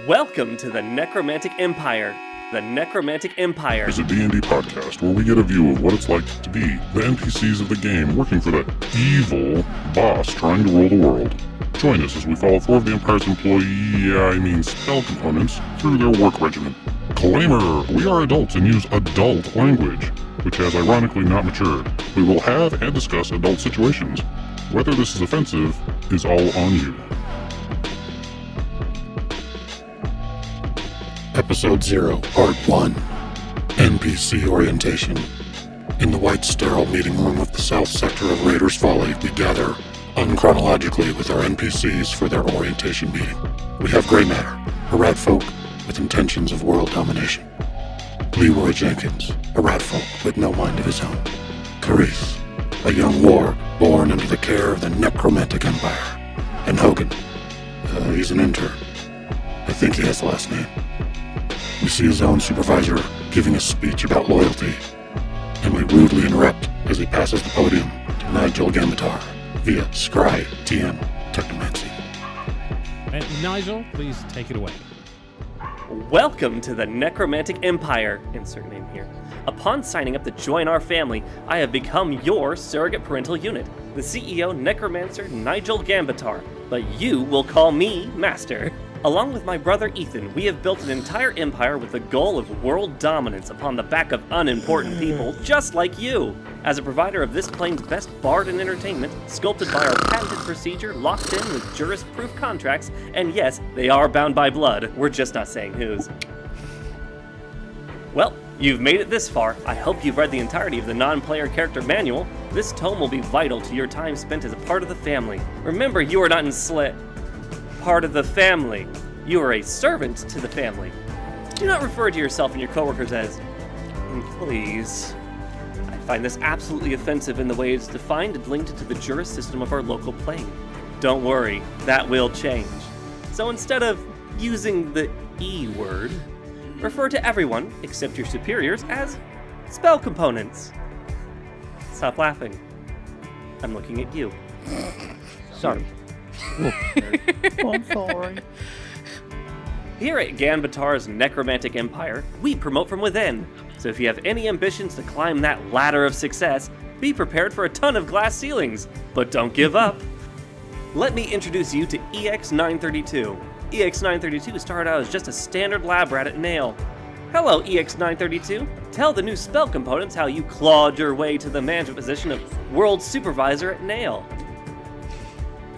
Welcome to the Necromantic Empire. The Necromantic Empire is a D&D podcast where we get a view of what it's like to be the NPCs of the game working for that evil boss trying to rule the world. Join us as we follow four of the Empire's spell components through their work regimen. Disclaimer: we are adults and use adult language, which has ironically not matured. We will have and discuss adult situations. Whether this is offensive is all on you. Episode 0, Part 1, NPC Orientation. In the white sterile meeting room of the south sector of Raiders Follies, we gather, unchronologically, with our NPCs for their orientation meeting. We have Grey Matter, a Ratfolk with intentions of world domination. Leroy Jenkins, a Ratfolk with no mind of his own. Kreath, a young Worg born under the care of the Necromantic Empire. And Hogan, he's an intern. I think he has the last name. We see his own supervisor giving a speech about loyalty, and we rudely interrupt as he passes the podium to Nigel Gambaatar via Scry TM Technomancy. And Nigel, please take it away. Welcome to the Necromantic Empire. Insert name here. Upon signing up to join our family, I have become your surrogate parental unit, the CEO Necromancer Nigel Gambaatar, but you will call me Master. Along with my brother Ethan, we have built an entire empire with the goal of world dominance upon the back of unimportant people just like you. As a provider of this plane's best bard and entertainment, sculpted by our patented procedure, locked in with jurist-proof contracts, and yes, they are bound by blood, we're just not saying whose. Well, you've made it this far. I hope you've read the entirety of the non-player character manual. This tome will be vital to your time spent as a part of the family. Remember, you are not part of the family. You are a servant to the family. Do not refer to yourself and your coworkers as employees. I find this absolutely offensive in the way it's defined and linked to the jurist system of our local plane. Don't worry, that will change. So instead of using the E word, refer to everyone, except your superiors, as spell components. Stop laughing. I'm looking at you. Sorry. I'm sorry. Here at Gambaatar's Necromantic Empire, we promote from within. So if you have any ambitions to climb that ladder of success, be prepared for a ton of glass ceilings, but don't give up. Let me introduce you to EX932. EX932 started out as just a standard lab rat at Nail. Hello, EX932. Tell the new spell components how you clawed your way to the management position of World Supervisor at Nail.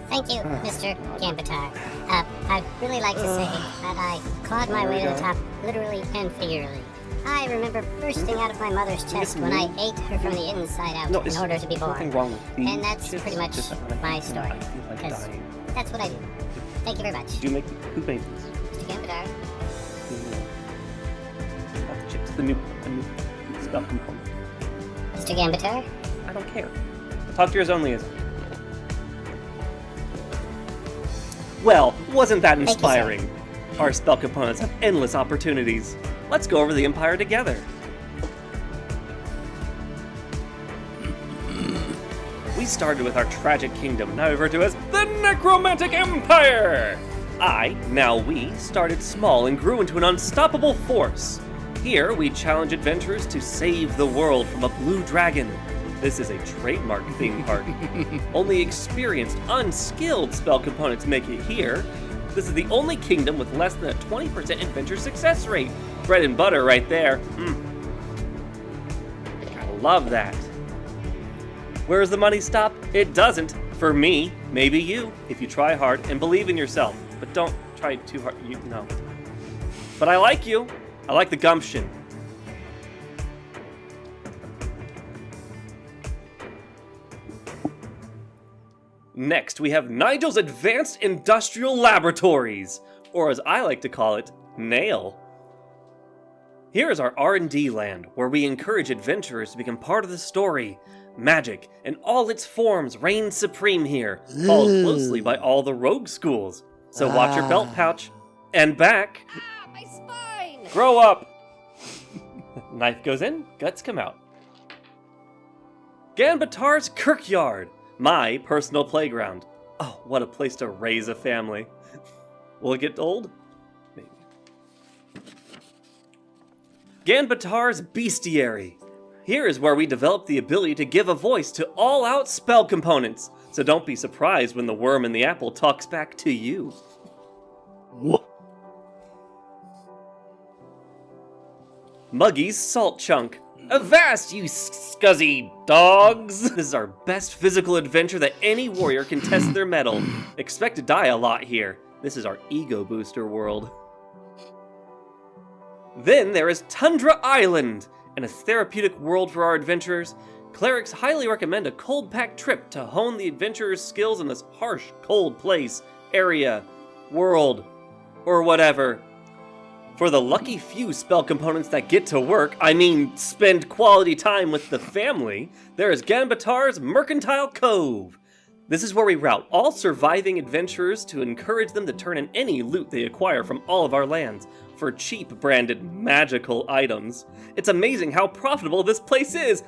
Thank you, Mr. Gambaatar. I'd really like to say that I clawed my way to the top, literally and figuratively. I remember bursting out of my mother's chest when I ate her from the inside out in order to be born. And that's pretty much my story, because that's what I do. Thank you very much. Who made this? Mr. Gambaatar. Not the chips, the new spell component. Mr. Gambaatar? I don't care. Talk to yours own liaison. Well, wasn't that inspiring? Our spell components have endless opportunities. Let's go over the Empire together. We started with our tragic kingdom, now referred to as the Necromantic Empire! We started small and grew into an unstoppable force. Here, we challenge adventurers to save the world from a blue dragon. This is a trademark theme park. Only experienced, unskilled spell components make it here. This is the only kingdom with less than a 20% adventure success rate. Bread and butter right there. I love that. Where does the money stop? It doesn't. For me, maybe you, if you try hard and believe in yourself. But don't try too hard. No. But I like you. I like the gumption. Next, we have Nigel's Advanced Industrial Laboratories, or as I like to call it, NAIL. Here is our R&D land, where we encourage adventurers to become part of the story. Magic, in all its forms, reigns supreme here, followed closely by all the rogue schools. So watch your belt pouch, and back. My spine! Grow up! Knife goes in, guts come out. Gambaatar's Kirkyard, my personal playground. Oh, what a place to raise a family. Will it get old? Gambaatar's Bestiary. Here is where we develop the ability to give a voice to all-out spell components, so don't be surprised when the worm in the apple talks back to you. Muggy's Salt Chunk. Avast, you scuzzy dogs! This is our best physical adventure that any warrior can test their mettle. Expect to die a lot here. This is our ego booster world. Then there is Tundra Island. In a therapeutic world for our adventurers, clerics highly recommend a cold-packed trip to hone the adventurer's skills in this harsh, cold place, area, world, or whatever. For the lucky few spell components that get to work, I mean spend quality time with the family, there is Gambaatar's Mercantile Cove. This is where we route all surviving adventurers to encourage them to turn in any loot they acquire from all of our lands for cheap branded magical items. It's amazing how profitable this place is!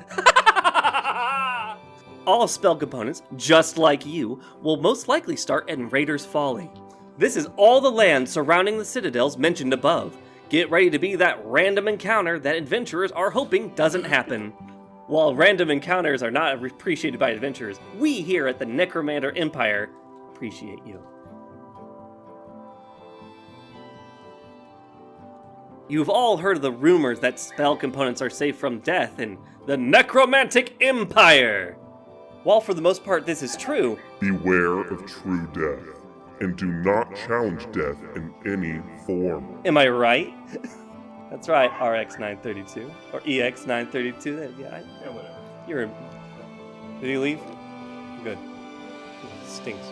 All spell components, just like you, will most likely start in Raiders Folly. This is all the land surrounding the citadels mentioned above. Get ready to be that random encounter that adventurers are hoping doesn't happen. While random encounters are not appreciated by adventurers, we here at the Necromantic Empire appreciate you. You've all heard of the rumors that spell components are safe from death in the Necromantic Empire. While for the most part this is true, beware of true death, and do not challenge death in any form. am I right? That's right, RX-932, or EX-932, yeah, whatever. you're... Did he leave? Good. Stinks.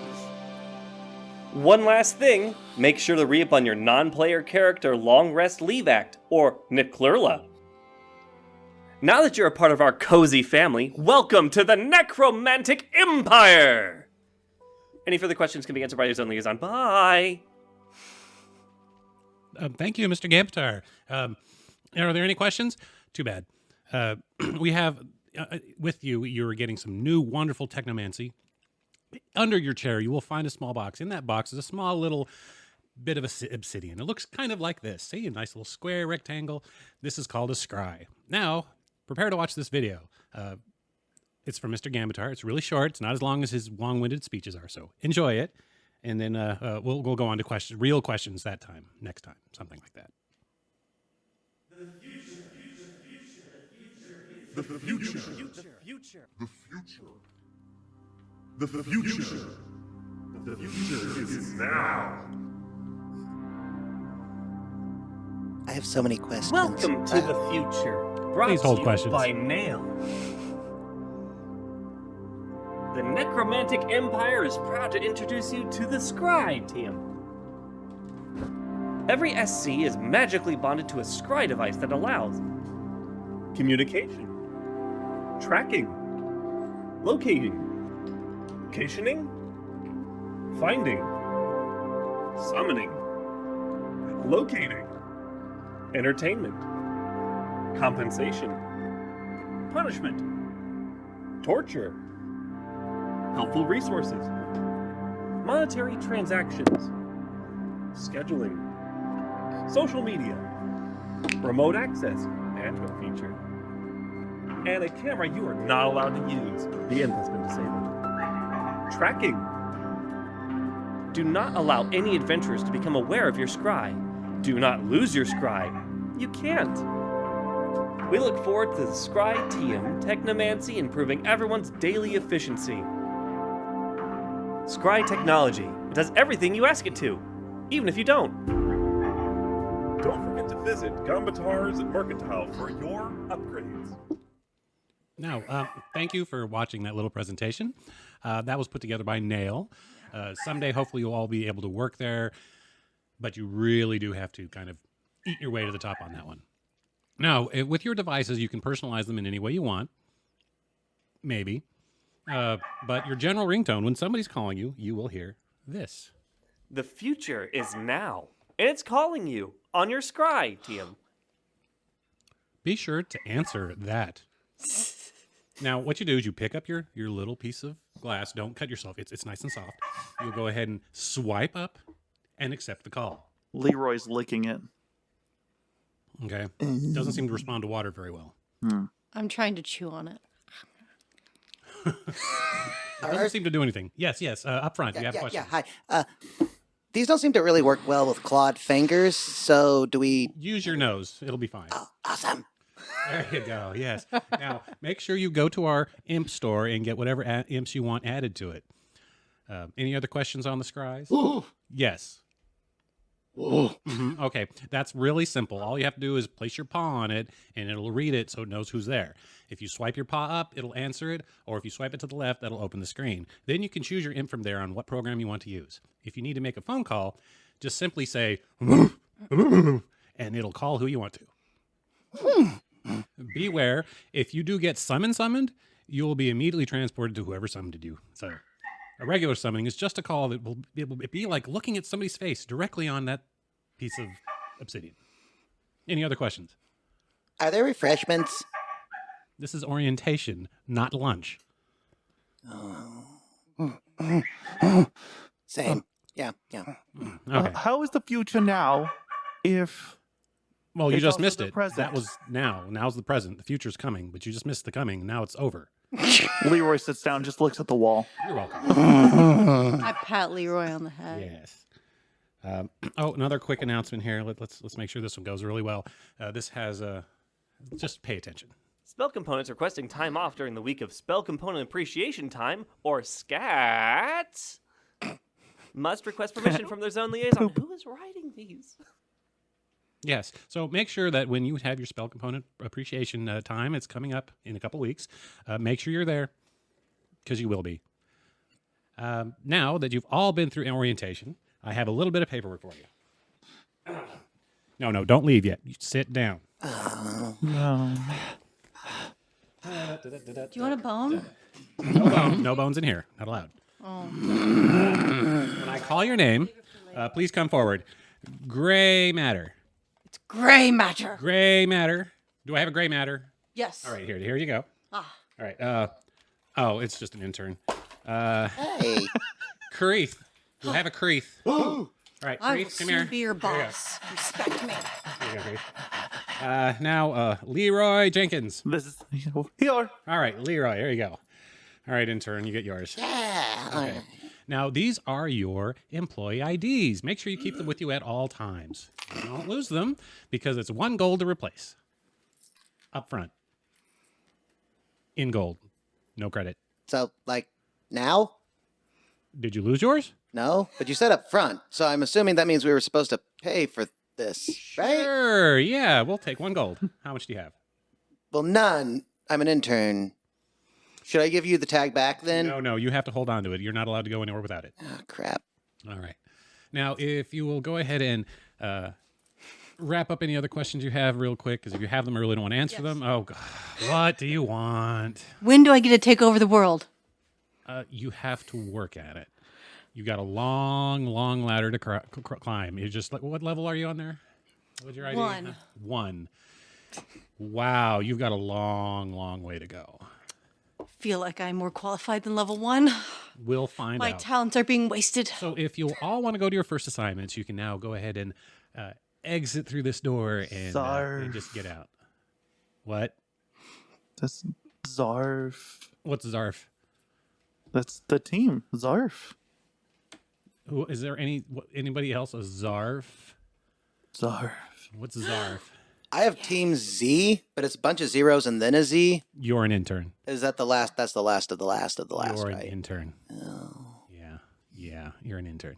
One last thing, make sure to re-up on your non-player character Long Rest Leave Act, or Niklurla. Now that you're a part of our cozy family, welcome to the Necromantic Empire! Any further questions can be answered by your own liaison. Bye! Thank you, Mr. Gambaatar. Are there any questions? Too bad. We have, with you, you're getting some new wonderful technomancy. Under your chair, you will find a small box. In that box is a small little bit of obsidian. It looks kind of like this. See, a nice little square rectangle. This is called a scry. Now, prepare to watch this video. It's from Mr. Gambaatar. It's really short. It's not as long as his long-winded speeches are, so enjoy it. And then we'll go on to real questions that time, next time, something like that. The future. The future is now. I have so many questions. Welcome to the future. Brought Please to hold you questions. by mail. The Necromantic Empire is proud to introduce you to the Scry team. Every SC is magically bonded to a Scry device that allows communication, tracking, locating, locationing, finding, summoning, locating, entertainment, compensation, punishment, torture, helpful resources, monetary transactions, scheduling, social media, remote access, management feature, and a camera you are not allowed to use. The end has been disabled. Tracking. Do not allow any adventurers to become aware of your scry. Do not lose your scry. You can't. We look forward to the Scry team, Technomancy, improving everyone's daily efficiency. Scry technology. It does everything you ask it to, even if you don't. Don't forget to visit Gambaatar's Mercantile for your upgrades. Now, thank you for watching that little presentation. That was put together by Nail. Someday, hopefully, you'll all be able to work there, but you really do have to kind of eat your way to the top on that one. Now, with your devices, you can personalize them in any way you want. Maybe. But your general ringtone, when somebody's calling you, you will hear this. The future is now, and it's calling you on your Scry team. Be sure to answer that. Now, what you do is you pick up your little piece of glass. Don't cut yourself. It's nice and soft. You'll go ahead and swipe up and accept the call. Leroy's licking it. Okay. Doesn't seem to respond to water very well. I'm trying to chew on it. It doesn't seem to do anything. Yes. Up front, you have a question. Hi. These don't seem to really work well with clawed fingers, so do we... Use your nose. It'll be fine. Oh, awesome. There you go. Yes. Now, make sure you go to our imp store and get whatever imps you want added to it. Any other questions on the scries? Yes. Okay. That's really simple. All you have to do is place your paw on it, and it'll read it so it knows who's there. If you swipe your paw up, it'll answer it, or if you swipe it to the left, that'll open the screen. Then you can choose your imp from there on what program you want to use. If you need to make a phone call, just simply say, and it'll call who you want to. Beware, if you do get summoned, you will be immediately transported to whoever summoned you. So a regular summoning is just a call that will be like looking at somebody's face directly on that piece of obsidian. Any other questions? Are there refreshments? This is orientation, not lunch. Same. Yeah. Okay. How is the future now if... Well, you it's just also missed the it. present? That was now. Now's the present. The future's coming, but you just missed the coming. Now it's over. Leroy sits down, just looks at the wall. You're welcome. I pat Leroy on the head. Yes. Another quick announcement here. Let's make sure this one goes really well. This has just pay attention. Spell components requesting time off during the week of Spell Component Appreciation Time, or SCAT, must request permission from their zone liaison. Who is writing these? Yes. So make sure that when you have your spell component appreciation time, it's coming up in a couple weeks. Make sure you're there, because you will be. Now that you've all been through orientation, I have a little bit of paperwork for you. No, don't leave yet. You sit down. No. Do you want a bone? No bones in here. Not allowed. Oh. When I call your name, please come forward. Gray matter. It's gray matter. Gray matter. Do I have a gray matter? Yes. All right, here you go. Ah. All right. It's just an intern. Hey. Kreath. Do I have a Kreath? All right, I will Kreath, come soon here. be your boss. Respect me. Here you go, Kreath. Now, Leroy Jenkins. This is here. All right, Leroy, here you go. All right, intern, you get yours. Yeah. Okay. Now, these are your employee IDs. Make sure you keep them with you at all times. Don't lose them, because it's 1 gold to replace. Up front. In gold. No credit. So, like, now? Did you lose yours? No? But you said up front, so I'm assuming that means we were supposed to pay for this, right? Sure, yeah, we'll take 1 gold. How much do you have? Well, none. I'm an intern. Should I give you the tag back then? No, you have to hold on to it. You're not allowed to go anywhere without it. Oh, crap. All right. Now, if you will go ahead and wrap up any other questions you have real quick, because if you have them, I really don't want to answer them. Oh, God. What do you want? When do I get to take over the world? You have to work at it. You got a long ladder to climb. You're just like, what level are you on there? What's your ID? 1. 1. Wow, you've got a long way to go. Feel like I'm more qualified than level 1. We'll find My out. talents are being wasted. So if you all want to go to your first assignments, you can now go ahead and exit through this door and just get out. What? That's Zarf. What's Zarf? That's the team. Zarf. Who is there? Anybody else a Zarf? Zarf. What's Zarf? I have Team Z, but it's a bunch of zeros and then a Z. You're an intern. Is that the last? That's the last of the last of the last, You're an right? intern. Oh. Yeah. You're an intern.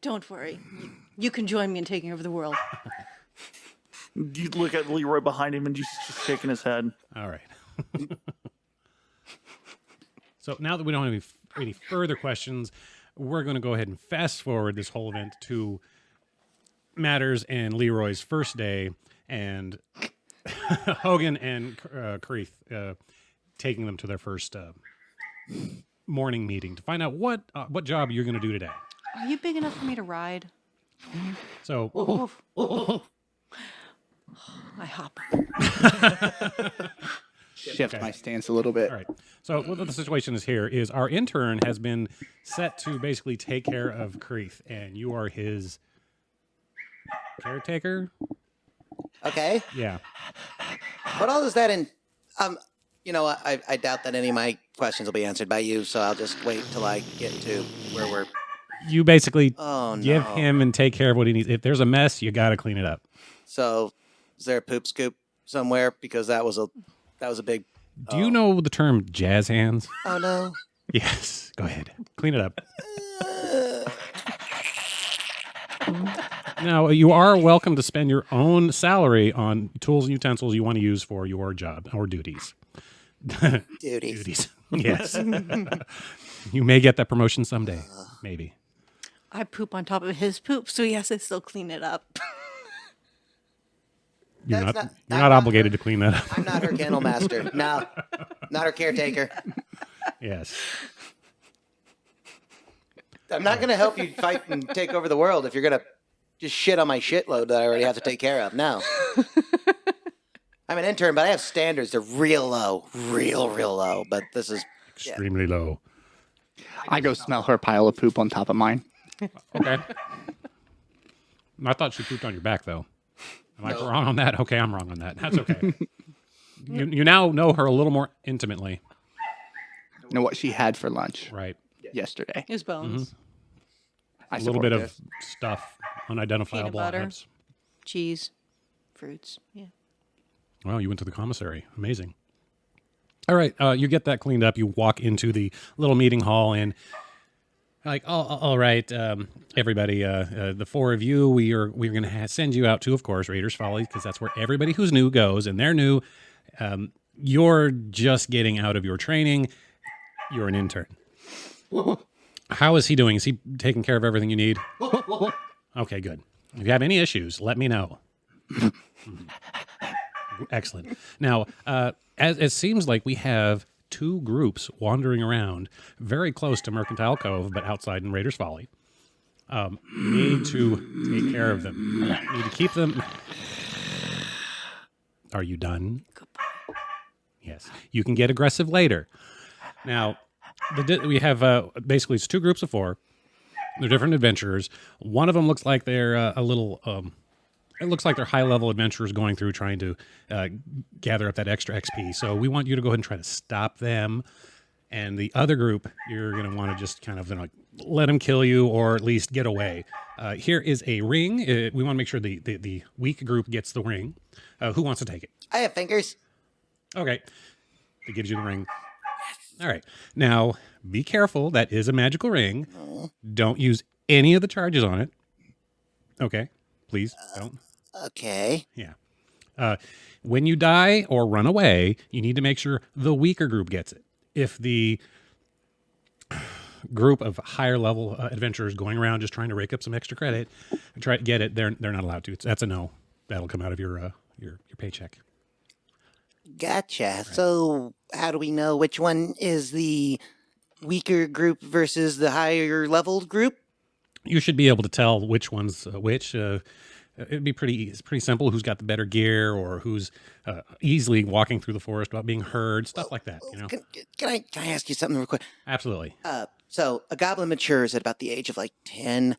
Don't worry. You can join me in taking over the world. You look at Leroy behind him and he's just shaking his head. All right. So now that we don't have any further questions, we're going to go ahead and fast forward this whole event to Matters and Leroy's first day, and Hogan and Kreath taking them to their first morning meeting to find out what job you're going to do today. Are you big enough for me to ride? So, I hop. Shift my stance a little bit. all right. So what the situation is here is our intern has been set to basically take care of Kreath, and you are his caretaker. Okay. Yeah. What all is that in? You know, I doubt that any of my questions will be answered by you, so I'll just wait till I get to where we're. You basically Oh, no. give him and take care of what he needs. If there's a mess, you got to clean it up. So, is there a poop scoop somewhere? Because that was a big. Do you know the term jazz hands? Oh no. Yes. Go ahead. Clean it up. Now, you are welcome to spend your own salary on tools and utensils you want to use for your job or duties. Duties. Yes. You may get that promotion someday. Maybe. I poop on top of his poop, so yes, I still clean it up. You're That's not, not- you're I'm not not obligated to clean that up. I'm not her kennel master. No, not her caretaker. Yes. I'm not going to help you fight and take over the world if you're going to just shit on my shitload that I already have to take care of. No. I'm an intern, but I have standards. They're real low. Real low. But this is... Extremely low. I go smell her pile of poop on top of mine. Okay. I thought she pooped on your back, though. Am I wrong on that? Okay, I'm wrong on that. That's okay. You now know her a little more intimately. Know what she had for lunch Right. yesterday. His bones, I A little support bit this. of stuff, unidentifiable Peanut butter. items. cheese, fruits. Yeah. Wow, you went to the commissary. Amazing. All right, you get that cleaned up. You walk into the little meeting hall and like, oh, all right, everybody, the four of you, we're going to send you out to, of course, Raiders Follies, because that's where everybody who's new goes, and they're new. You're just getting out of your training. You're an intern. How is he doing? Is he taking care of everything you need? Okay, good. If you have any issues, let me know. Excellent. Now, as it seems like we have two groups wandering around very close to Mercantile Cove, but outside in Raiders Folly. Need to take care of them. Need to keep them. Are you done? Goodbye. Yes. You can get aggressive later. Now, we have basically it's two groups of four. They're different adventurers. One of them looks like they're a little. It looks like they're high-level adventurers going through trying to gather up that extra XP. So we want you to go ahead and try to stop them. And the other group, you're going to want to just kind of let them kill you or at least get away. Here is a ring. We want to make sure the weak group gets the ring. Who wants to take it? I have fingers. Okay. It gives you the ring. All right. Now, be careful. That is a magical ring. Don't use any of the charges on it. Okay. Please don't. Okay. Yeah. When you die or run away, you need to make sure the weaker group gets it. If the group of higher level adventurers going around just trying to rake up some extra credit and try to get it, they're not allowed to. That's a no. That'll come out of your paycheck. Gotcha. Right. So how do we know which one is the weaker group versus the higher leveled group? You should be able to tell which one's which. It'd be pretty simple. Who's got the better gear, or who's easily walking through the forest without being heard, stuff like that. You know. Can I ask you something real quick? Absolutely. So a goblin matures at about the age of like 10.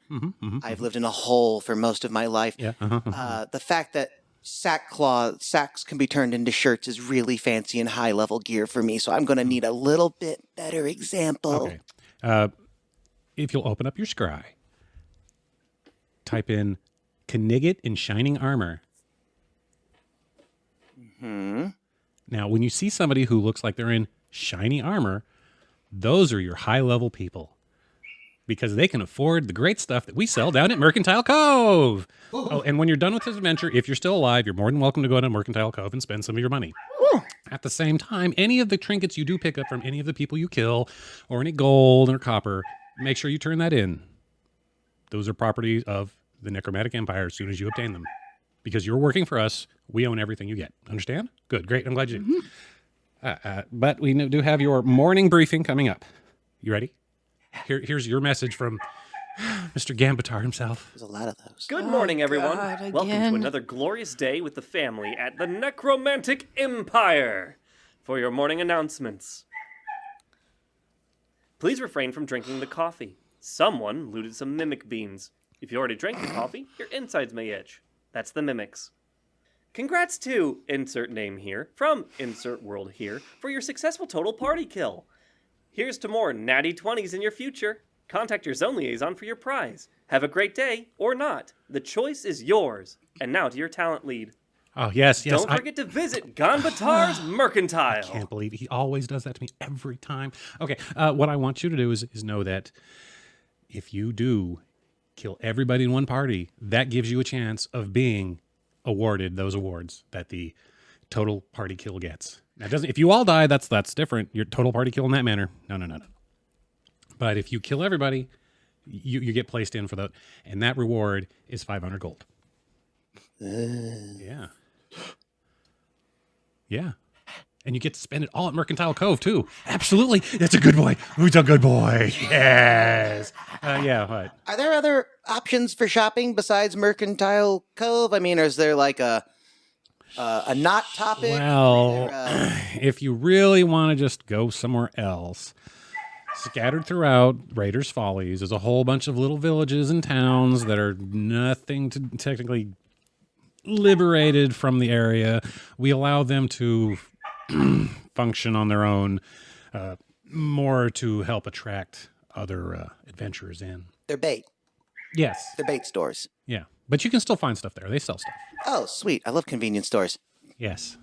I've lived in a hole for most of my life. Yeah. The fact that sacks can be turned into shirts is really fancy and high level gear for me. So I'm going to need a little bit better example. Okay. If you'll open up your scry, type in Knigget in shining armor. Now, when you see somebody who looks like they're in shiny armor, those are your high-level people because they can afford the great stuff that we sell down at Mercantile Cove. Oh, and when you're done with this adventure, if you're still alive, you're more than welcome to go to Mercantile Cove and spend some of your money. At the same time, any of the trinkets you do pick up from any of the people you kill or any gold or copper, make sure you turn that in. Those are property of the Necromantic Empire as soon as you obtain them. Because you're working for us, we own everything you get. Understand? Good, great, I'm glad you do. But we do have your morning briefing coming up. You ready? Here's your message from Mr. Gambaatar himself. There's a lot of those. Good morning, everyone. God, Welcome again. to another glorious day with the family at the Necromantic Empire. For your morning announcements, please refrain from drinking the coffee. Someone looted some mimic beans. If you already drank the coffee, your insides may itch. That's the mimics. Congrats to insert name here from insert world here for your successful total party kill. Here's to more natty 20s in your future. Contact your zone liaison for your prize. Have a great day, or not. The choice is yours. And now to your talent lead. Oh, yes. Don't forget to visit Gambaatar's Mercantile. I can't believe he always does that to me every time. Okay, what I want you to do is know that if you do kill everybody in one party, that gives you a chance of being awarded those awards that the total party kill gets. Now, if you all die, that's different. Your total party kill in that manner. No. But if you kill everybody, you get placed in for that, and that reward is 500 gold. Yeah. And you get to spend it all at Mercantile Cove, too. Absolutely. That's a good boy. Who's a good boy? Yes. What? Are there other options for shopping besides Mercantile Cove? I mean, is there like a not topic? Well, if you really want to just go somewhere else, scattered throughout Raiders Follies is a whole bunch of little villages and towns that are nothing to technically liberated from the area. We allow them to function on their own, more to help attract other adventurers in. They're bait. Yes. They're bait stores. Yeah. But you can still find stuff there. They sell stuff. Oh, sweet. I love convenience stores. Yes.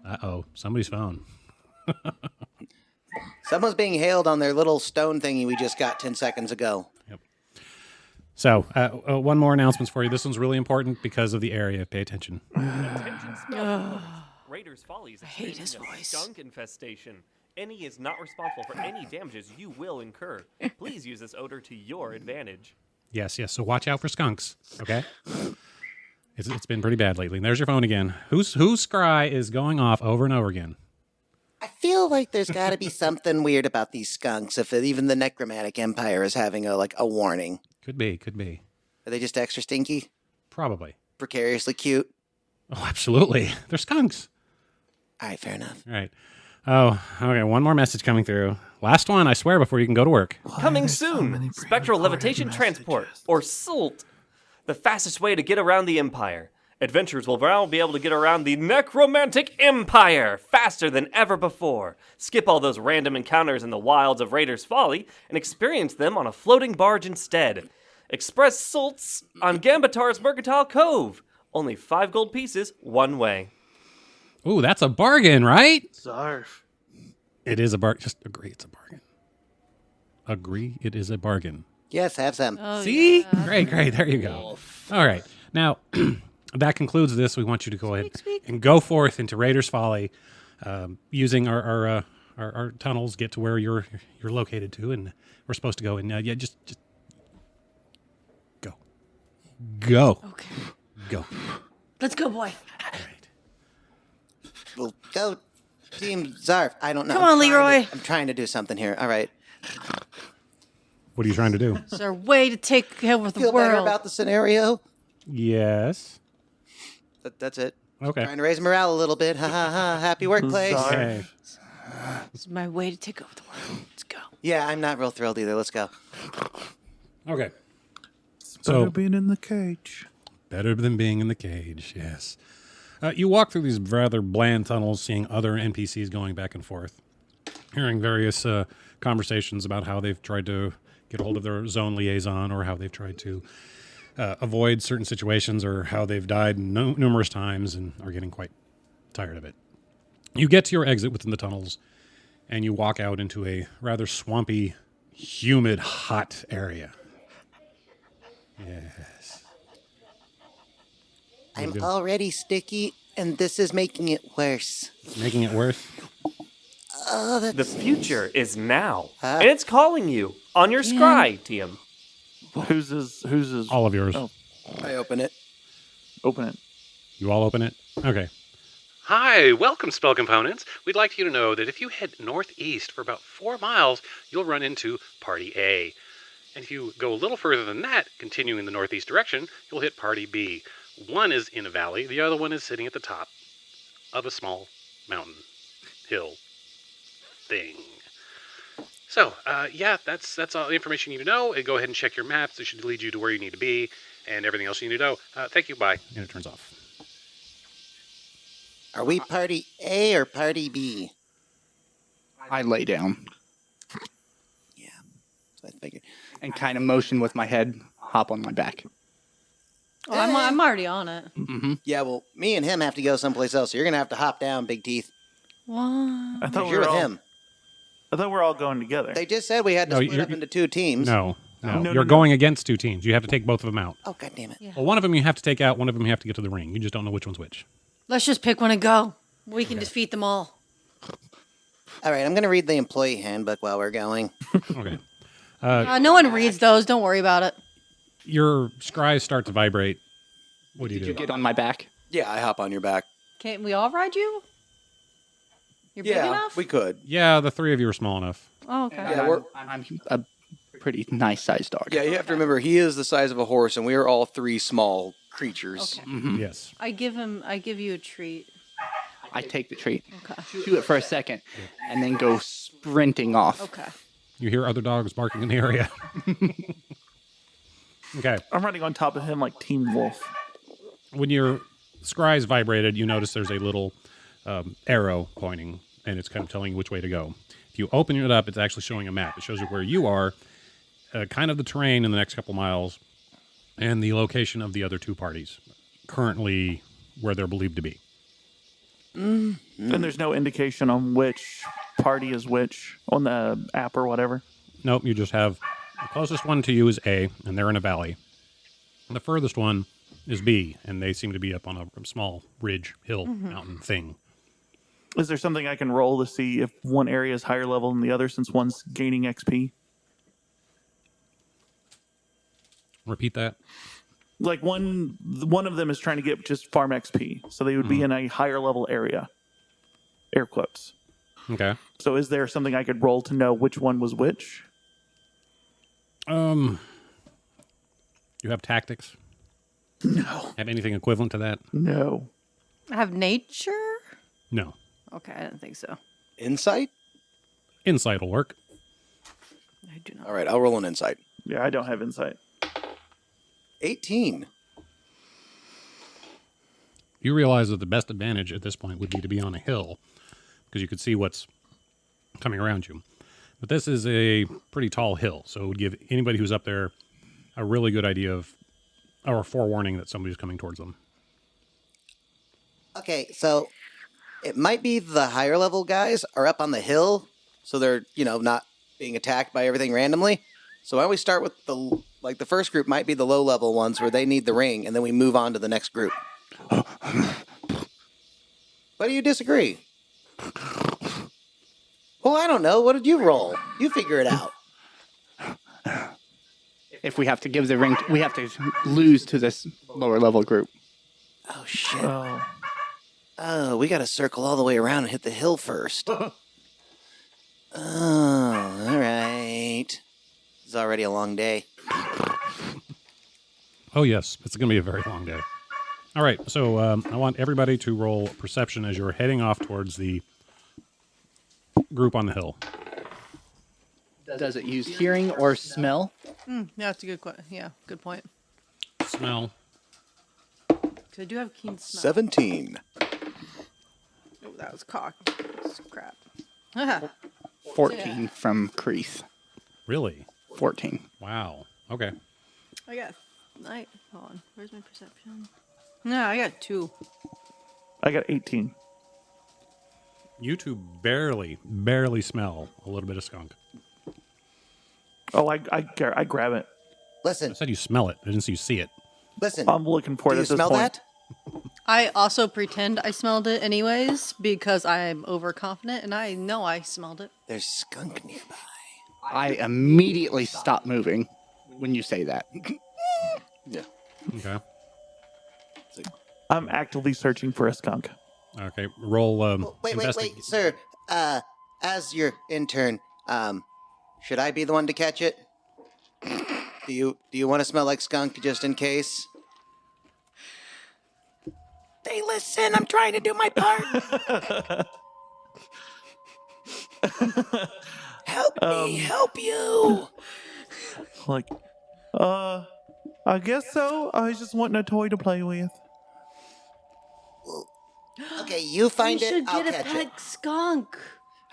Uh-oh. Somebody's phone. Someone's being hailed on their little stone thingy we just got 10 seconds ago. Yep. So, one more announcement for you. This one's really important because of the area. Pay attention. Attention, spell. Raiders Follies. I hate his voice. Skunk infestation. Any is not responsible for any damages you will incur. Please use this odor to your advantage. Yes. So watch out for skunks, okay? It's been pretty bad lately. And there's your phone again. Whose scry is going off over and over again? I feel like there's got to be something weird about these skunks if even the Necromantic Empire is having a warning. Could be. Are they just extra stinky? Probably. Precariously cute? Oh, absolutely. They're skunks. All right, fair enough. All right. Oh, okay. One more message coming through. Last one, I swear, before you can go to work. Coming soon, Spectral Levitation Transport, or SOLT. The fastest way to get around the Empire. Adventurers will now be able to get around the Necromantic Empire faster than ever before. Skip all those random encounters in the wilds of Raiders Folly and experience them on a floating barge instead. Express SOLTs on Gambaatar's Mercantile Cove. Only 5 gold pieces, one way. Ooh, that's a bargain, right? Zarf. It is a bargain. Just agree it's a bargain. Agree it is a bargain. Yes, have some. Oh, See? yeah. Great. There you go. All right. Now, that concludes this. We want you to go ahead and go forth into Raiders Folly, using our tunnels, get to where you're located to, and we're supposed to go. And just go. Okay. Go. Let's go, boy. All right. Well, go, Team Zarf. I don't know. Come on, Leroy. I'm trying to do something here. All right. What are you trying to do? It's our way to take over the Feel better world. about the scenario? Yes. That's it. Okay. Trying to raise morale a little bit. Ha ha ha. Happy workplace. Zarf. Okay. It's my way to take over the world. Let's go. Yeah, I'm not real thrilled either. Let's go. Okay. Better So being in the cage. better than being in the cage. Yes. You walk through these rather bland tunnels, seeing other NPCs going back and forth, hearing various conversations about how they've tried to get a hold of their zone liaison, or how they've tried to avoid certain situations, or how they've died numerous times and are getting quite tired of it. You get to your exit within the tunnels, and you walk out into a rather swampy, humid, hot area. Yes. I'm good. already sticky, and this is making it worse. Making it worse. The future is now, and it's calling you on your scry, TM. Whose is All of yours. Oh. I open it. Open it. You all open it? Okay. Hi, welcome, Spell Components. We'd like you to know that if you head northeast for about 4 miles, you'll run into Party A. And if you go a little further than that, continuing the northeast direction, you'll hit Party B. One is in a valley, the other one is sitting at the top of a small mountain, hill, thing. So, that's all the information you need to know. And go ahead and check your maps. It should lead you to where you need to be, and everything else you need to know. Thank you, bye. And it turns off. Are we party A or party B? I lay down Yeah, so I figured. and kind of motion with my head, hop on my back. Oh, I'm already on it. Yeah, well, me and him have to go someplace else, so you're gonna have to hop down, Big Teeth. What? I thought we You're were with all. him. I thought we were all going together. They just said we had to No, split you're- up into 2 teams. No. No, You're no. going against 2 teams. You have to take both of them out. Oh, God damn it. Well, one of them you have to take out. One of them you have to get to the ring. You just don't know which one's which. Let's just pick one and go. We can defeat them all. All right, I'm gonna read the employee handbook while we're going. Okay. No one reads those. Don't worry about it. Your scries start to vibrate. What do you Did do? you get on my back? Yeah, I hop on your back. Can't we all ride you? You're big enough? we could. Yeah, the 3 of you are small enough. Oh, okay. Yeah, I'm a pretty nice sized dog. Yeah, you have to remember he is the size of a horse, and we are all 3 small creatures. Okay. Yes. I give you a treat. I take the treat, Okay. chew it for a second, and then go sprinting off. Okay. You hear other dogs barking in the area. Okay. I'm riding on top of him like Team Wolf. When your scries vibrated, you notice there's a little arrow pointing, and it's kind of telling you which way to go. If you open it up, it's actually showing a map. It shows you where you are, kind of the terrain in the next couple miles, and the location of the other 2 parties, currently where they're believed to be. And there's no indication on which party is which on the app or whatever. Nope, you just have the closest one to you is A, and they're in a valley. And the furthest one is B, and they seem to be up on a small ridge, hill, mountain thing. Is there something I can roll to see if one area is higher level than the other since one's gaining XP? Repeat that. Like one of them is trying to get just farm XP, so they would be in a higher level area. Air quotes. Okay. So is there something I could roll to know which one was which? You have tactics? No. Have anything equivalent to that? No. I have nature? No. Okay, I didn't think so. Insight? Insight will work. I do not. All right, I'll roll an insight. Yeah, I don't have insight. 18. You realize that the best advantage at this point would be to be on a hill, because you could see what's coming around you. But this is a pretty tall hill, so it would give anybody who's up there a really good idea of, or a forewarning that somebody's coming towards them. Okay, so it might be the higher level guys are up on the hill, so they're, not being attacked by everything randomly. So why don't we start with the first group might be the low level ones where they need the ring, and then we move on to the next group. Why do you disagree? Well, I don't know. What did you roll? You figure it out. If we have to give the ring, we have to lose to this lower level group. Oh, shit. Oh. Oh, we got to circle all the way around and hit the hill first. Oh, all right. It's already a long day. Oh, yes. It's going to be a very long day. All right. So I want everybody to roll perception as you're heading off towards the group on the hill. Does it use hearing or smell? Yeah, that's a good question. Yeah, good point. Smell. 'Cause I do have keen smell. 17. Oh, that was cock. That's crap. 14 from Kreath. Really? 14. Wow. Okay. I got night. Hold on. Where's my perception? No, I got 2. I got 18. You two barely smell a little bit of skunk. Oh, I grab it. Listen, I said you smell it. I didn't say you see it. listen. I'm looking for Do it you at this smell point. that? I also pretend I smelled it anyways because I'm overconfident and I know I smelled it. There's skunk nearby. I immediately stop moving when you say that. Yeah. Okay. I'm actively searching for a skunk. Okay. Roll. Wait, sir. As your intern, should I be the one to catch it? Do you want to smell like skunk just in case? Hey, listen, I'm trying to do my part. Help me, help you. Like, I guess so. I was just wanting a toy to play with. Okay, you find You it. should I'll get a catch pet it. skunk.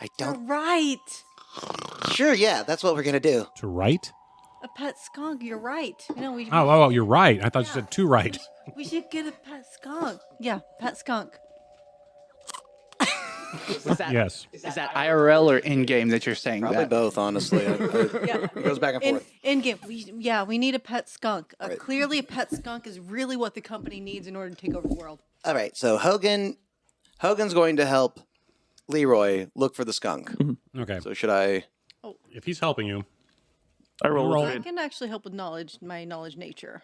I You're don't. right. Sure, yeah, that's what we're gonna do. To right? A pet skunk. You're right. Oh, you're right. I thought you said to right. We should get a pet skunk. Yeah, pet skunk. Was that, Yes. Is that IRL or in game that you're saying Probably that? both, honestly. It goes back and forth. In game, we need a pet skunk. Clearly, a pet skunk is really what the company needs in order to take over the world. All right, so Hogan's going to help Leroy look for the skunk. Okay. So should I? If he's helping you, I roll roll. with I it. can actually help with my knowledge nature.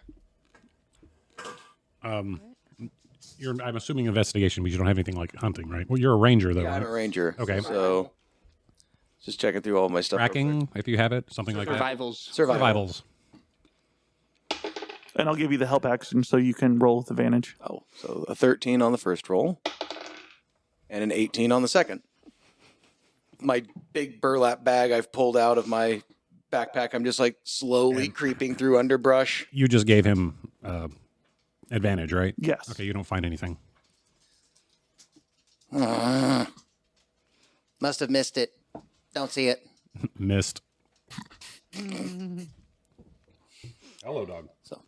I'm assuming investigation because you don't have anything like hunting, right? Well, you're a ranger, though, Yeah, I'm right? a ranger. Okay. So just checking through all of my stuff. real quick. Tracking, if you have it, something like that. Survivals. Survival. Survivals. And I'll give you the help action so you can roll with advantage. Oh, so a 13 on the first roll, and an 18 on the second. My big burlap bag I've pulled out of my backpack. I'm just like slowly creeping through underbrush. You just gave him advantage, right? Yes. Okay, you don't find anything. Must have missed it. Don't see it. Missed. Hello, dog. So,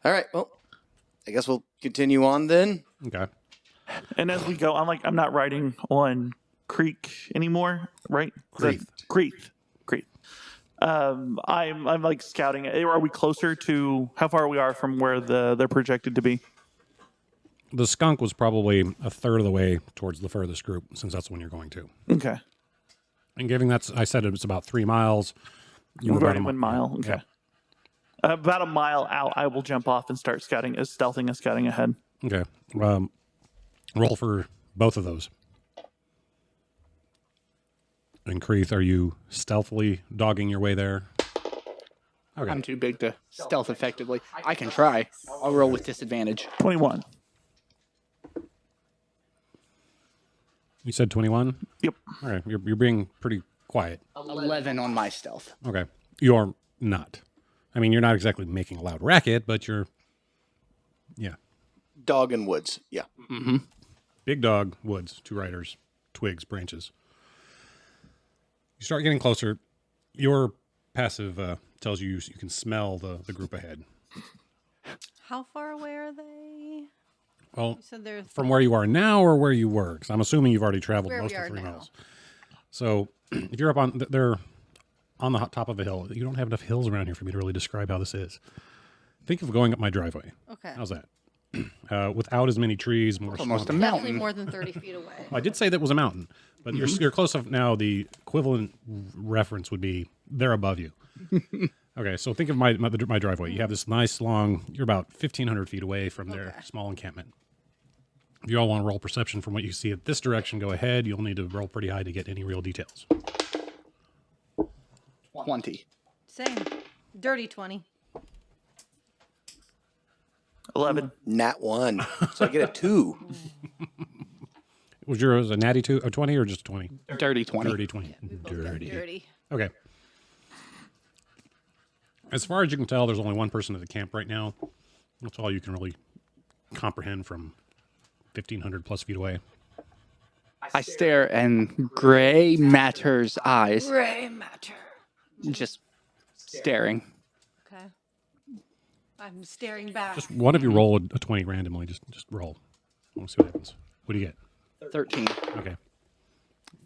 all right. Well, I guess we'll continue on then. Okay. And as we go, I'm not riding on Creek anymore, right? Kreath. Kreath. I'm like scouting. Are we closer to how far we are from where they're projected to be? The skunk was probably a third of the way towards the furthest group, since that's the one you're going to. Okay. And given that, I said it was about 3 miles. You We've were already about went mile. Okay. Yeah. About a mile out, I will jump off and start stealthing and scouting ahead. Okay. Roll for both of those. And Kreath, are you stealthily dogging your way there? Okay. I'm too big to stealth effectively. I can try. I'll roll with disadvantage. 21. You said 21? Yep. All right. You're being pretty quiet. 11 on my stealth. Okay. You're not. I mean, you're not exactly making a loud racket, but you're... Yeah. Dog in woods. Yeah. Big dog, woods, 2 riders, twigs, branches. You start getting closer. Your passive tells you you can smell the group ahead. How far away are they? Well, You said they're from where you are now or where you were? Because I'm assuming you've already traveled Where most we of are 3 now. miles. So if you're up on, they're on the top of a hill. You don't have enough hills around here for me to really describe how this is. Think of going up my driveway. okay. How's that? Without as many trees, more Almost a swampy. Definitely mountain. more than 30 feet away. Well, I did say that was a mountain, but you're close enough now. The equivalent reference would be they're above you. Okay, so think of my driveway. You have this nice long. You're about 1,500 feet away from their small encampment. If you all want to roll perception from what you see at this direction, go ahead. You'll need to roll pretty high to get any real details. 20. Same. Dirty 20. 11. Nat 1. So I get a 2. Was yours a natty 20 or just 20? Dirty 20. Dirty 20. Dirty. Dirty. Okay. As far as you can tell, there's only one person at the camp right now. That's all you can really comprehend from 1,500 plus feet away. I stare in Gray Matter's eyes. Gray matter. Just staring. Okay. I'm staring back. Just one of you roll a 20 randomly. Just roll. I want to see what happens. What do you get? 13. Okay.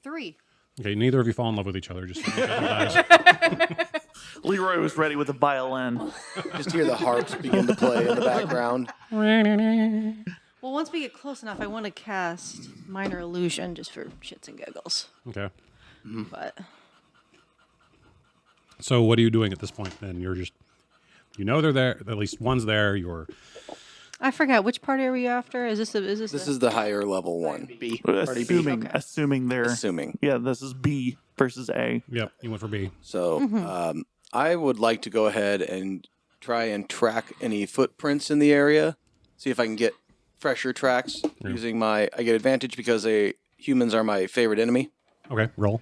3. Okay, neither of you fall in love with each other. Just each other dies. Leroy was ready with a violin. Just hear the harps begin to play in the background. Well, once we get close enough, I want to cast Minor Illusion just for shits and giggles. Okay. But So what are you doing at this point then? You're just, they're there. At least one's there. You're I forgot which party are we after? Is this This is the higher level one. B. Assuming they're Assuming. Yeah, this is B versus A. Yep, you went for B. So I would like to go ahead and try and track any footprints in the area. See if I can get fresher tracks using I get advantage because humans are my favorite enemy. Okay, roll.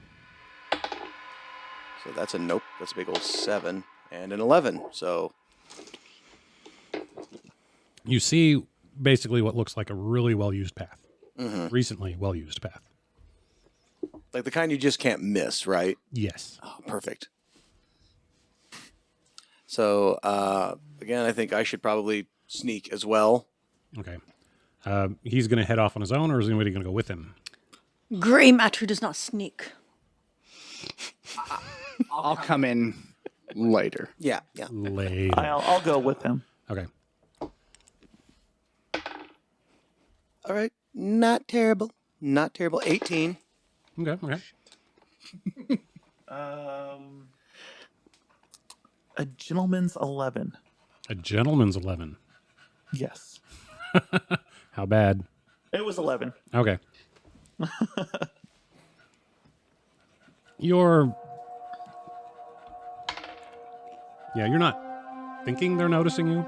So that's a nope. That's a big old 7 and an 11. So You see basically what looks like a really well-used path. Recently well-used path. Like the kind you just can't miss, right? Yes. Oh, perfect. So, again, I think I should probably sneak as well. Okay. He's going to head off on his own, or is anybody going to go with him? Gray matter does not sneak. I'll come in later. Yeah. Later. I'll go with him. Okay. All right. Not terrible. 18. Okay. A gentleman's 11. A gentleman's 11. Yes. How bad? It was 11. Okay. You're not thinking they're noticing you.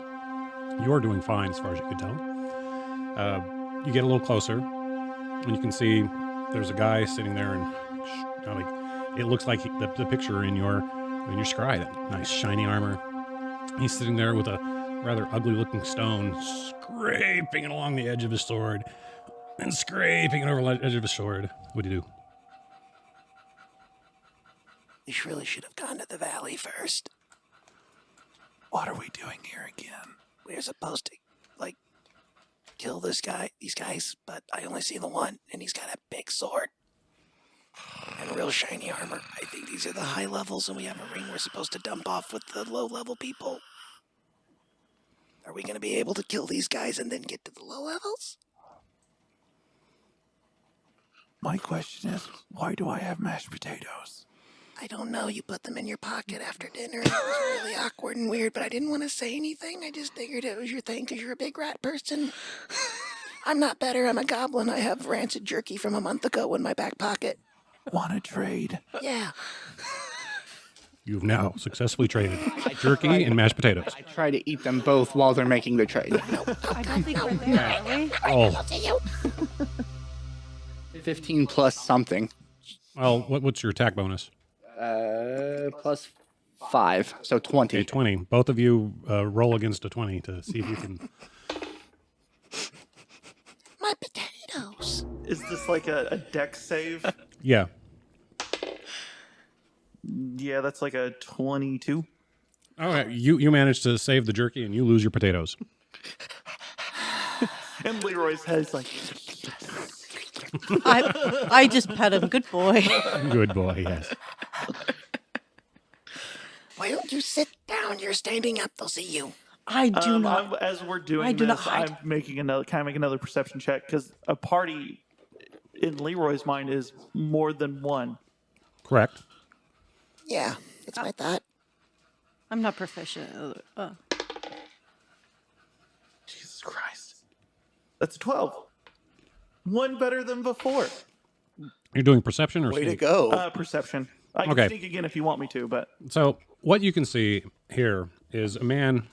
You're doing fine as far as you can tell. You get a little closer, and you can see there's a guy sitting there, and it looks like the picture in your scry, that nice shiny armor. He's sitting there with a rather ugly-looking stone, scraping it along the edge of his sword, and scraping it over the edge of his sword. What do you do? You really should have gone to the valley first. What are we doing here again? We're supposed to, kill these guys, but I only see the one, and he's got a big sword. And real shiny armor. I think these are the high levels, and we have a ring we're supposed to dump off with the low-level people. Are we going to be able to kill these guys and then get to the low levels? My question is, why do I have mashed potatoes? I don't know. You put them in your pocket after dinner. It was really awkward and weird, but I didn't want to say anything. I just figured it was your thing because you're a big rat person. I'm not better. I'm a goblin. I have rancid jerky from a month ago in my back pocket. Want to trade? Yeah. You've now successfully traded jerky and mashed potatoes. I try to eat them both while they're making the trade. I don't think we're there, are we? Oh, 15 plus something. well, what's your attack bonus? Plus 5, so 20. Okay, 20. Both of you roll against a 20 to see if you can. My potatoes. Is this like a deck save? Yeah. Yeah, that's like a 22. Okay, you manage to save the jerky and you lose your potatoes. And Leroy's head's like, I just pet him. Good boy. Good boy, yes. Why don't you sit down? You're standing up. They'll see you. I do not. as we're doing I do not this, hide. I'm making another perception check because a party in Leroy's mind is more than one. Correct. Yeah, that's my thought. I'm not proficient. Jesus Christ. That's a 12. One better than before. You're doing perception or Way to sneak? go. Perception. I can Okay. sneak again if you want me to, but So what you can see here is a man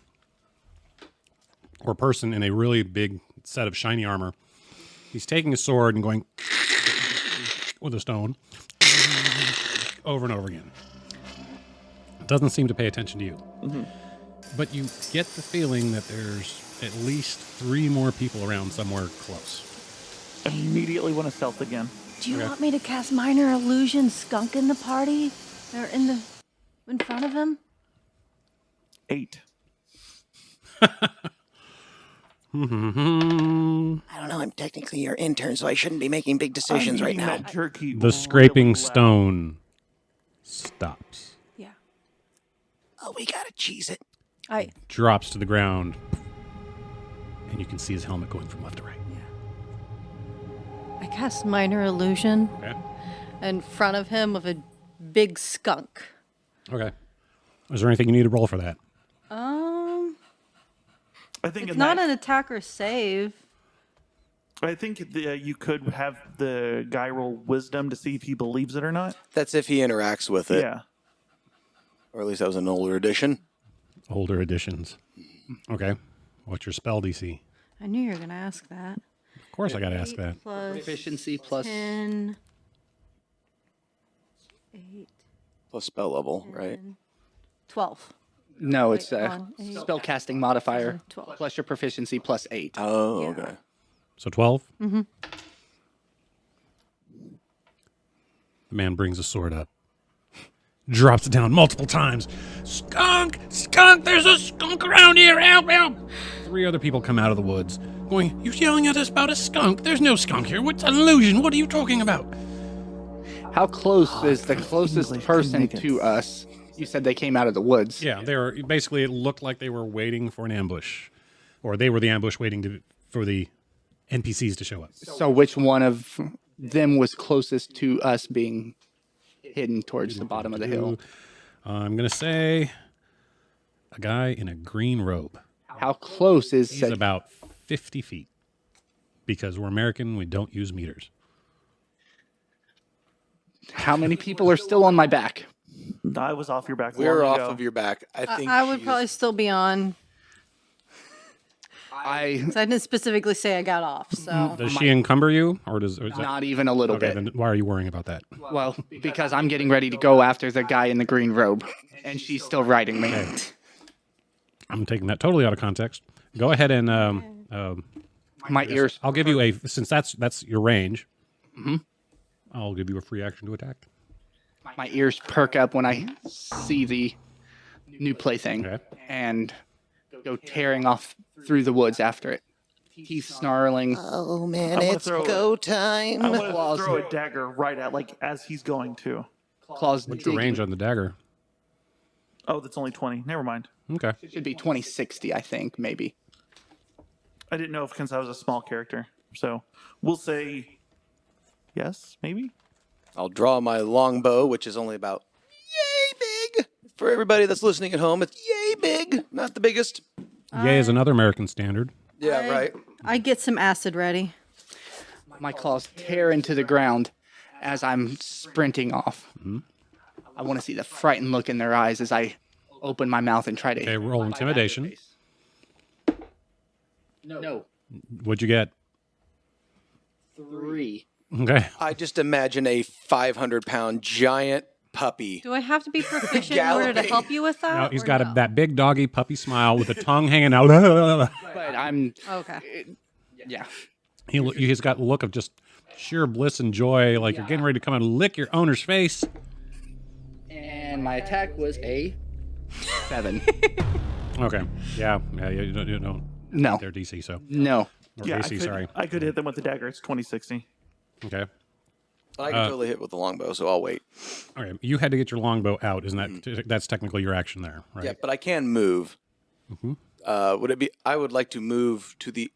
or person in a really big set of shiny armor. He's taking a sword and going with a stone over and over again. Doesn't seem to pay attention to you. Mm-hmm. But you get the feeling that there's at least 3 more people around somewhere close. I immediately want to stealth again. Do you want me to cast minor illusion skunk in the party? Or in front of him? 8. I don't know. I'm technically your intern, so I shouldn't be making big decisions I'm right eating now. that jerky The scraping really loud. stone stops, Yeah. Oh, we gotta cheese it. drops to the ground, and you can see his helmet going from left to right. I cast minor illusion Okay. in front of him of a big skunk. Okay. Is there anything you need to roll for that? I think It's in not that, an attack or save. I think you could have the guy roll wisdom to see if he believes it or not. That's if he interacts with it. Yeah. Or at least that was an older edition. Older editions. Okay. What's your spell DC? I knew you were going to ask that. Of course I got to ask that. Plus Proficiency plus 10. 8. Plus spell level, right? 12. No, it's Wait, a on, 8, spellcasting modifier 12. plus your proficiency plus 8. Oh, Yeah. okay. So 12? Mm-hmm. The man brings a sword up. Drops it down multiple times. Skunk! Skunk! There's a skunk around here! Help! Help! 3 other people come out of the woods, going, "You're yelling at us about a skunk? There's no skunk here. What's an illusion? What are you talking about?" How close is the closest person to us? You said they came out of the woods. Yeah, they were basically. It looked like they were waiting for an ambush, or they were the ambush waiting for the NPCs to show up. So which one of them was closest to us being hidden towards the bottom of the hill? I'm gonna say a guy in a green robe. How close is He's about 50 feet. Because we're American, we don't use meters. How many people are still on my back? I was off your back. We're long off ago. of your back. I think I would probably still be on. I 'Cause I didn't specifically say I got off, so. Does she encumber you, or does? Or is that, not even a little okay, bit. then why are you worrying about that? Well, because I'm getting ready to go after the guy in the green robe, and she's still riding me. I'm taking that totally out of context. Go ahead and My ears. I'll give you a since that's your range. I'll give you a free action to attack. My ears perk up when I see the new plaything, Okay. and go tearing off through the woods after it. Teeth snarling. Oh man, I'm gonna it's throw- go time. I'm gonna throw a dagger right at as he's going to. Claws. What's your range on the dagger? Oh, that's only 20. Never mind. Okay. It should be 2060, I think, maybe. I didn't know if since I was a small character. So we'll say yes, maybe. I'll draw my longbow, which is only about yay big. For everybody that's listening at home, it's yay big, not the biggest. Yay is another American standard. Yeah, right. I get some acid ready. My claws tear into the ground as I'm sprinting off. I want to see the frightened look in their eyes as I open my mouth and try to. Okay, roll intimidation. No. What'd you get? 3. Okay. I just imagine a 500-pound giant puppy. Do I have to be proficient in order to Galloping. help you with that? Now he's or got no? that big doggy puppy smile with the tongue hanging out. But I'm. Okay. Yeah. He's got a look of just sheer bliss and joy, like you're getting ready to come and lick your owner's face. And my attack was a 7. Okay. Yeah. You don't No. their DC, so. No. Or Yeah, AC, sorry. I could hit them with the dagger. It's 2060. Okay. But I can totally hit with the longbow, so I'll wait. All right. You had to get your longbow out. Isn't that that's technically your action there, right? Yeah, but I can move. Would it be? I would like to move to the.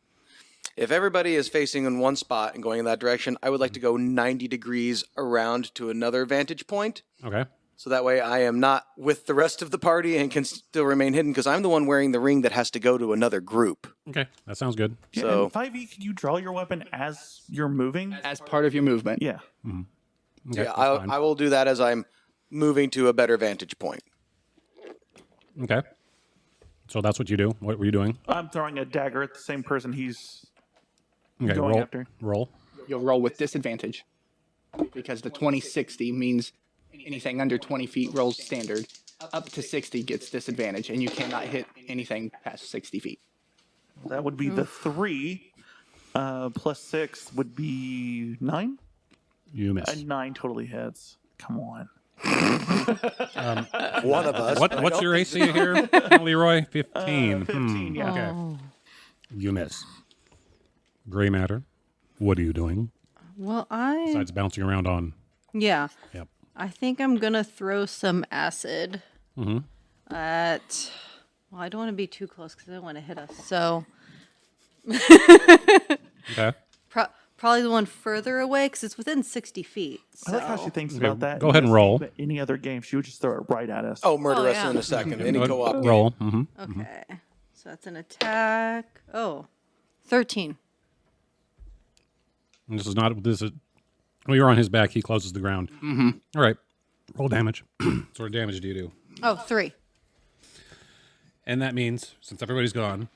If everybody is facing in one spot and going in that direction, I would like to go 90 degrees around to another vantage point. Okay. So that way I am not with the rest of the party and can still remain hidden because I'm the one wearing the ring that has to go to another group. Okay. That sounds good. Yeah, So- and 5e, can you draw your weapon as you're moving? As part of your movement. Yeah. Okay, Yeah, that's fine. I will do that as I'm moving to a better vantage point. Okay. So that's what you do. What were you doing? I'm throwing a dagger at the same person he's Okay. going roll. after. Roll. You'll roll with disadvantage. Because the 2060 means anything under 20 feet rolls standard. Up to 60 gets disadvantage, and you cannot hit anything past 60 feet. That would be the 3. Plus 6 would be 9? You miss. And 9 totally hits. Come on. One of us. What's your AC here, Leroy? 15. 15, yeah. Okay. You miss. Gray matter. What are you doing Well, besides bouncing around on? yeah. Yep. I think I'm gonna throw some acid Mm-hmm. at. Well, I don't want to be too close because I don't want to hit us. So Okay. probably the one further away because it's within 60 feet. I like how she So thinks Okay, about that. go ahead and roll. But any other game, she would just throw it right at us. Oh, murder Oh, us yeah. in a second. Any Go co-op ahead. game. Roll. Mm-hmm. okay, so that's an attack. Oh, 13. And this is not. This is. Well, you're on his back. He closes the ground. Mm-hmm. All right. Roll damage. What sort of damage do you do? Oh, 3. And that means, since everybody's gone,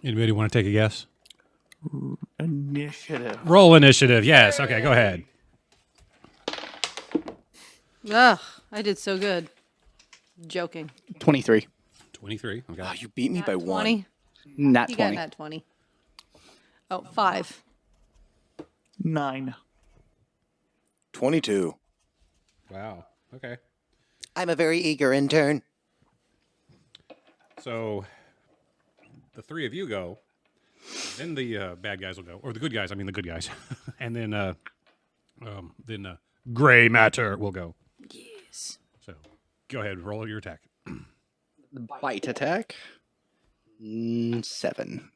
anybody want to take a guess? Initiative. Roll initiative. Yes. Okay. Go ahead. Ugh, I did so good. Joking. 23. 23. Okay. Oh, you beat me by 20. one. Not You got 20. that 20. Oh, 5. 9. 22. Wow. Okay. I'm a very eager intern. So the three of you go. Then the bad guys will go, or the good guys. I mean, the good guys, and then Gray Matter will go. Yes. So go ahead, roll your attack. The bite attack. 7.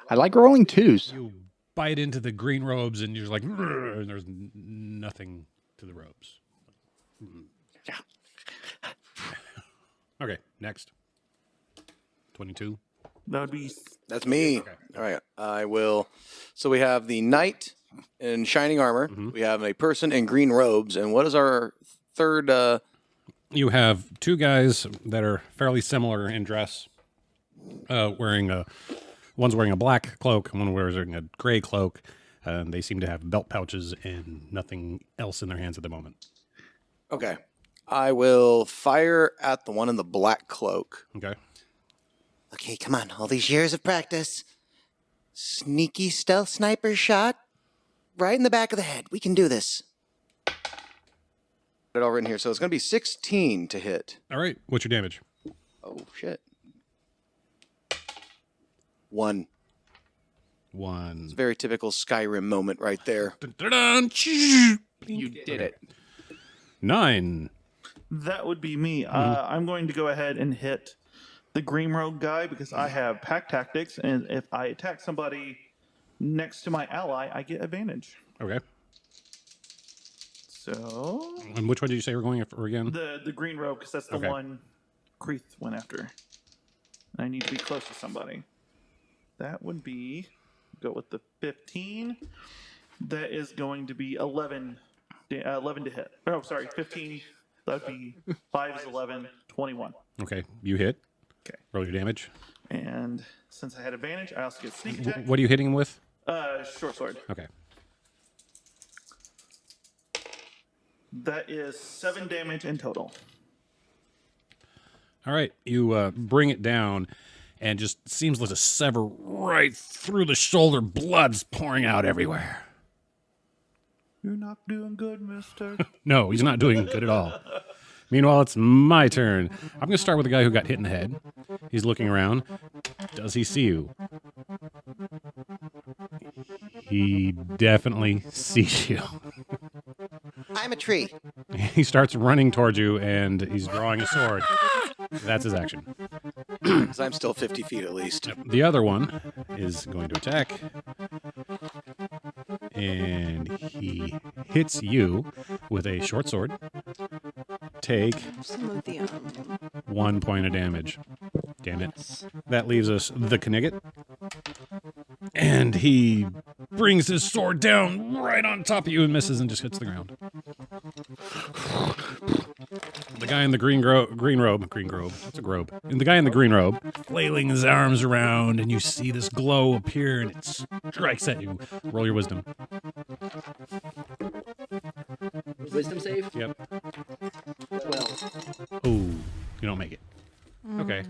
I like rolling 2s. You bite into the green robes, and you're just like, and there's nothing to the robes. Yeah. Okay, next. 22. That would be That's me. Okay. All right. I will. So we have the knight in shining armor. Mm-hmm. We have a person in green robes. And what is our third? You have two guys that are fairly similar in dress, one's wearing a black cloak, and one wearing a gray cloak. They seem to have belt pouches and nothing else in their hands at the moment. Okay. I will fire at the one in the black cloak. Okay. Okay, come on. All these years of practice. Sneaky stealth sniper shot. Right in the back of the head. We can do this. It all written here. So it's going to be 16 to hit. All right. What's your damage? Oh, shit. 1. 1. It's a very typical Skyrim moment right there. Dun-dun-dun. You did it. 9. that would be me. I'm going to go ahead and hit the green rogue guy because I have pack tactics, and if I attack somebody next to my ally, I get advantage. Okay. So And which one did you say we're going for again? the green rogue, because that's the Okay. one Kreath went after. I need to be close to somebody. That would be, go with the 15. That is going to be 11 to hit. Oh, sorry, 15. That would be 5 is 11, 21. Okay. You hit. Okay. Roll your damage. And since I had advantage, I also get sneak attack. What are you hitting him with? Short sword. Okay. That is 7 damage in total. All right. You bring it down, and just seems to sever right through the shoulder. Blood's pouring out everywhere. You're not doing good, mister. No, he's not doing good at all. Meanwhile, it's my turn. I'm going to start with the guy who got hit in the head. He's looking around. Does he see you? He definitely sees you. I'm a tree. He starts running towards you, and he's drawing a sword. That's his action. Because I'm still 50 feet at least. The other one is going to attack. And he hits you with a short sword. Take Some of the 1 point of damage. Damn it. That leaves us the Knigget. And he brings his sword down right on top of you and misses and just hits the ground. The guy in the green robe, that's a robe. And the guy in the green robe, flailing his arms around, and you see this glow appear, and it strikes at you. Roll your wisdom. Wisdom save? Yep. 12. Oh, you don't make it. Okay.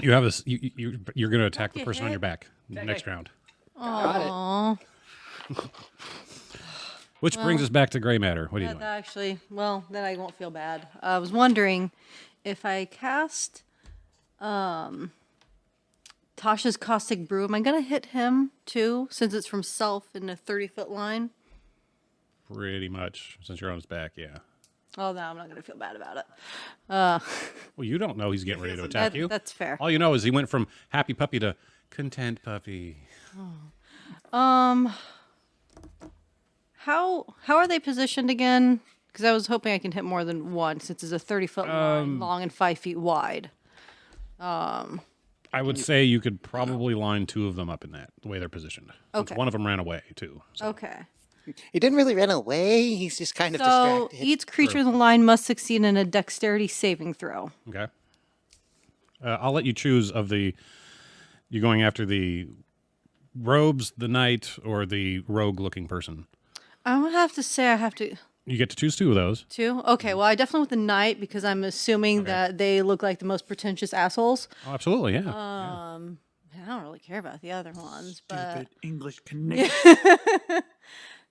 You have this. You're going to attack the person on your back next round. Aww. Which brings us back to gray matter. What are you doing? Actually, well, then I won't feel bad. I was wondering if I cast Tasha's Caustic Brew, am I going to hit him too, since it's from Self in a 30-foot line? Pretty much, since you're on his back, yeah. Oh, no, I'm not going to feel bad about it. Well, you don't know he's getting ready to attack you. That's fair. All you know is he went from happy puppy to content puppy. How are they positioned again? Because I was hoping I can hit more than one, since it's a 30-foot line, long and 5 feet wide. I would say you could probably line two of them up in that, the way they're positioned. Since Okay. one of them ran away, too. So. Okay. He didn't really run away. He's just kind of So distracted. each creature in the line must succeed in a dexterity saving throw. Okay. I'll let you choose of the... You going after the robes, the knight, or the rogue-looking person? I'm going to have to say I have to... You get to choose two of those. Two? Okay, well, I definitely with the knight, because I'm assuming that they look like the most pretentious assholes. Oh, absolutely, yeah. I don't really care about the other ones, but... Stupid English connection.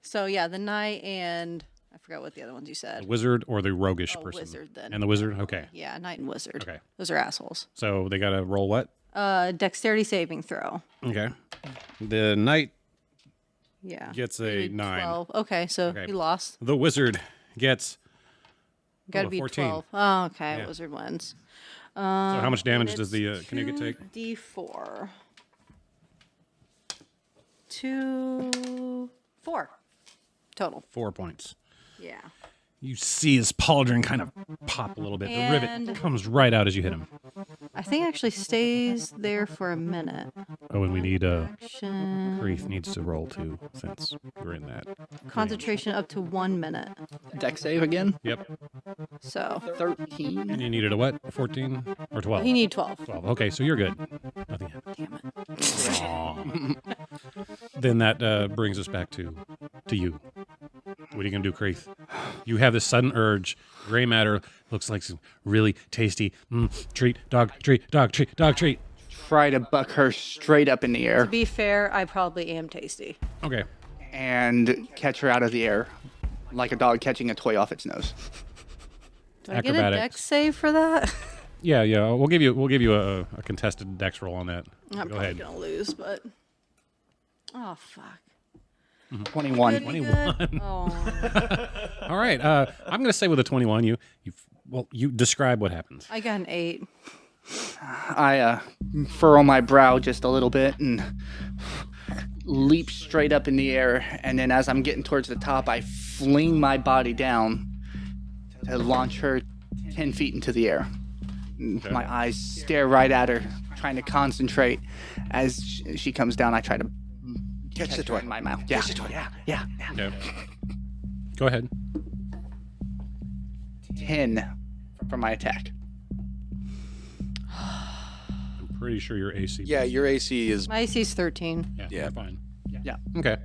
So, yeah, the knight and... I forgot what the other ones you said. The wizard or the roguish person? Wizard then. And the wizard? Okay. Yeah, knight and wizard. Okay. Those are assholes. So they got to roll what? Dexterity saving throw. Okay. The knight gets a Maybe 9. 12. Okay, so he lost. The wizard gets Got to be 14. 12. Oh, okay. Yeah. Wizard wins. So how much damage does the Knugget take? D4. 2, 4 total. 4 points. Yeah. You see his pauldron kind of pop a little bit. The rivet comes right out as you hit him. I think it actually stays there for a minute. Oh, and we need Action. Kreath needs to roll too, since we're in that. Concentration up to 1 minute. Deck save again? Yep. So 13. And you needed a what? 14 or 12? he need 12. 12. Okay, so you're good. Nothing happened. Damn it. Then that brings us back to you. What are you going to do, Kreath? You have this sudden urge. Gray matter looks like some really tasty treat, dog treat, dog treat, dog treat. Try to buck her straight up in the air To be fair, I probably am tasty. Okay. and catch her out of the air like a dog catching a toy off its nose. Do I get a dex save for that? Yeah. We'll give you a contested dex roll on that. I'm Go probably ahead. gonna lose, but oh fuck. 21. 21. Oh, All right. I'm going to say with a 21, you describe what happens. I got an 8. I furrow my brow just a little bit and leap straight up in the air. And then as I'm getting towards the top, I fling my body down to launch her 10 feet into the air. Okay. My eyes stare right at her, trying to concentrate. As she comes down, I try to Catch the her toy. in my mouth. Catch the toy. Yeah. Okay. Go ahead. 10 for my attack. I'm pretty sure your AC. Yeah, your AC is. My AC's 13. Yeah. Yeah. You're fine. Yeah. Okay.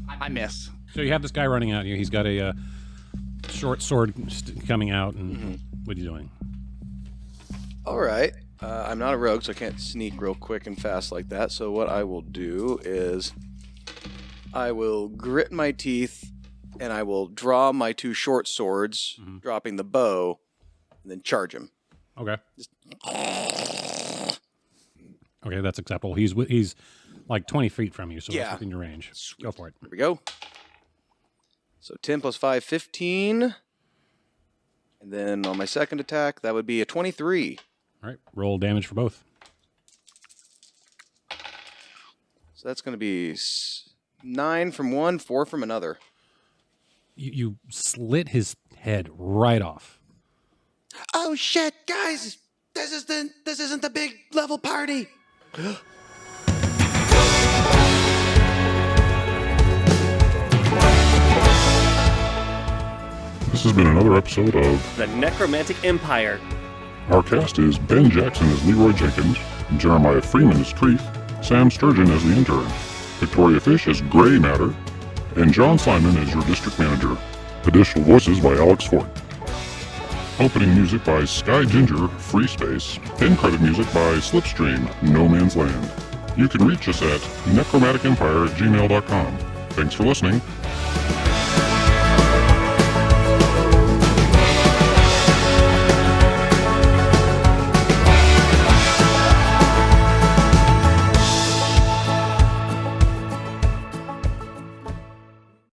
I miss. So you have this guy running at you. He's got a short sword coming out, and what are you doing? All right. I'm not a rogue, so I can't sneak real quick and fast like that. So what I will do is I will grit my teeth, and I will draw my two short swords, dropping the bow, and then charge him. Okay. Okay, that's acceptable. He's like 20 feet from you, so Yeah. that's within your range. Go for it. Here we go. So 10 plus 5, 15. And then on my second attack, that would be a 23. All right. Roll damage for both. So that's going to be 9 from one, 4 from another. You slit his head right off. Oh shit, guys! This isn't the big level party. This has been another episode of The Necromantic Empire. Our cast is Ben Jackson as Leroy Jenkins, Jeremiah Freeman as Kreath, Sam Sturgeon as the intern, Victoria Fish as Gray Matter, and John Simon as your district manager. Additional voices by Alex Ford. Opening music by Sky Ginger, Free Space. End credit music by Slipstream, No Man's Land. You can reach us at necromanticempire@gmail.com. Thanks for listening.